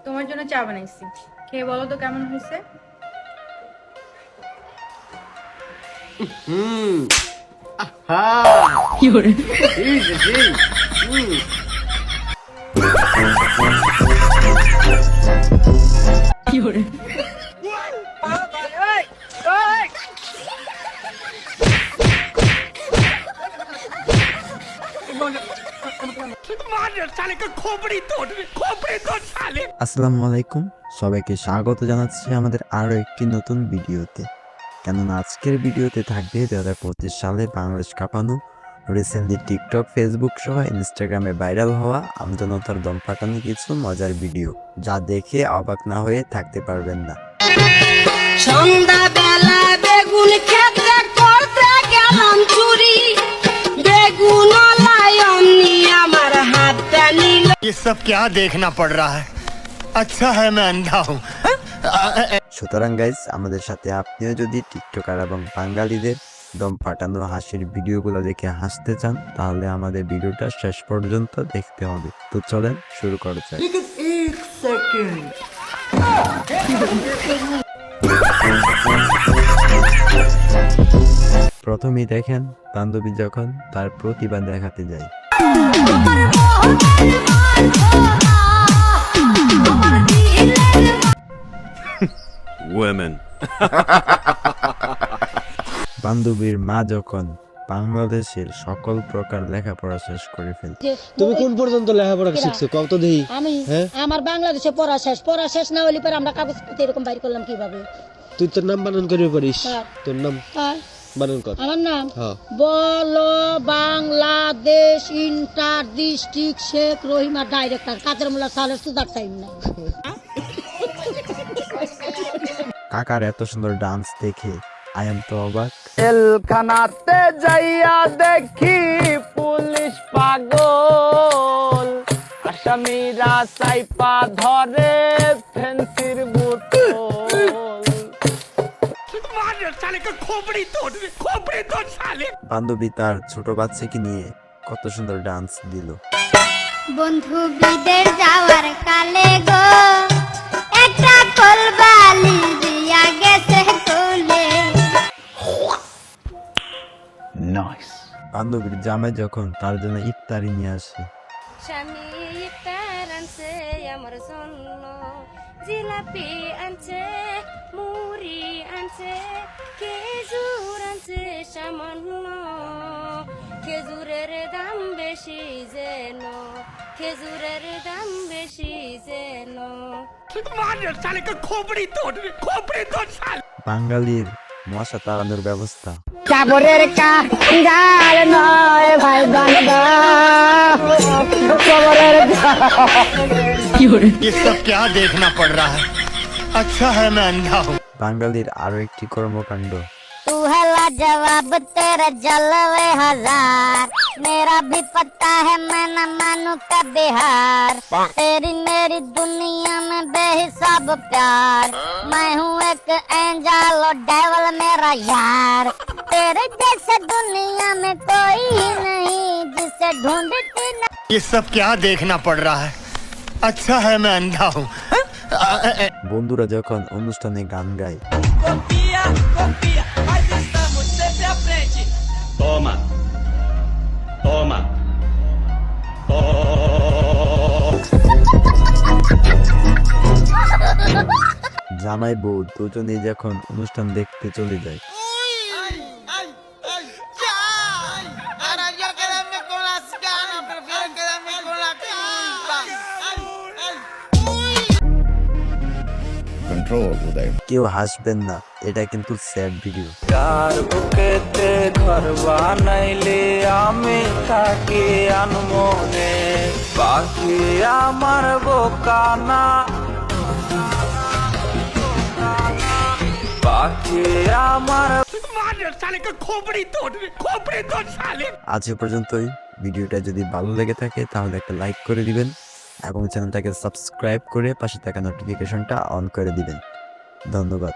তোমার জন্য চা বানাইছি, খেয়ে বলো তো কেমন হয়েছে। কি করে কি করে আসসালামু আলাইকুম, সবাইকে স্বাগত জানাচ্ছি আমাদের আরো একটি নতুন ভিডিওতে। কেননা আজকের ভিডিওতে থাকবে 2025 সালে বাংলাদেশ কাঁপানো, রিসেন্টলি টিকটক, ফেসবুক সহ ইনস্টাগ্রামে ভাইরাল হওয়া আমজনতার দম ফাটানো কিছু মজার ভিডিও, যা দেখে অবাক না হয়ে থাকতে পারবেন না। সন্ধ্যাবেলা বেগুন খেতে করতে গেলাম চুরি, বেগুন আমার হাতটা নিল। ये सब क्या देखना पड़ रहा है? अच्छा है मैं अंधा हूँ। সুতরাং গাইজ, আমাদের সাথে আপনিও যদি টিকটকার এবং বাঙালিদের দম ফাটানো হাসির ভিডিওগুলো দেখে হাসতে চান, তাহলে আমাদের ভিডিওটা শেষ পর্যন্ত দেখতে হবে। তো চলেন শুরু করা যাক। প্রথমেই দেখেন বান্ধবী যখন তার প্রতিভা দেখাতে যায়। বান্ধবীর মা যখন বাংলাদেশের সকল প্রকার লেখাপড়া শেষ করে ফেলে। তুমি কোন পর্যন্ত লেখাপড়া শিখছো কত দেই? আমি আমার বাংলাদেশে পড়া শেষ না হলে পরে আমরা কাগজপত্র এরকম বাইর করলাম কিভাবে? তুই তোর নাম বানান করতে পারিস? তোর নাম বানান কর। আমার নাম হ্যাঁ। বলো Bangladesh inter district Sheikh Rahima director Kader Molla সালের সুদার টাইম না। কাকার এত সুন্দর ডান্স দেখে আই এম তো অবাক। জেলখানাতে যাইয়া দেখি পুলিশ পাগল, আসামিরা সাইপা ধরে ফেন্সির বোতল। বান্ধবী তার ছোট বাচ্চাকে নিয়ে কত সুন্দর ডান্স দিল। বন্ধু বিদের যাওয়ার কালে গো একটা কলবালি দিয়া গেছে কোলে। বান্ধবীর জামাই যখন তার জন্য ইফতারি নিয়ে আসে। স্বামী ইফতার আনছে আমার জন্য, জিলাপি আনছে, মুড়ি আনছে, খেজুর আনছে সামান্য, খেজুরের দাম বেশি যেন, খেজুরের দাম বেশি যেন। বাঙালির মশা তাড়ানোর ব্যবস্থা। চাবরের কাঙ্গাল নয় ভাই বান্দা, চাবরের কি করে ये सब क्या देखना पड़ रहा है? अच्छा है मैं अंधा हूँ। বাঙালির আরো একটি কর্মকাণ্ড। तू है लाजवाब तेरे जलवे हजार, मेरा भी पता है मैं न मानू का बिहार। तेरी मेरी दुनिया में बेहिसाब प्यार, मैं हूँ एक एंजल और डेविल मेरा यार। तेरे जैसे दुनिया में कोई ही नहीं जिसे ढूंढती न। ये सब क्या देखना पड़ रहा है? अच्छा है मैं अंधा हूँ। বন্ধুরা যখন অনুষ্ঠানে গান গায়। জামাই বউ দুজনেই যখন অনুষ্ঠান দেখতে চলে যায়। কেউ হাসবেন না, এটা কিন্তু স্যাড ভিডিও। কার বুকেতে ঘর বানাইলে আমি থাকি আনমনে, পাখি আমার বোকানা, পাখি আমার। আজ এ পর্যন্তই। ভিডিওটা যদি ভালো লেগে থাকে তাহলে একটা লাইক করে দিবেন এবং চ্যানেলটাকে সাবস্ক্রাইব করে পাশে থাকা নোটিফিকেশনটা অন করে দিবেন। ধন্যবাদ।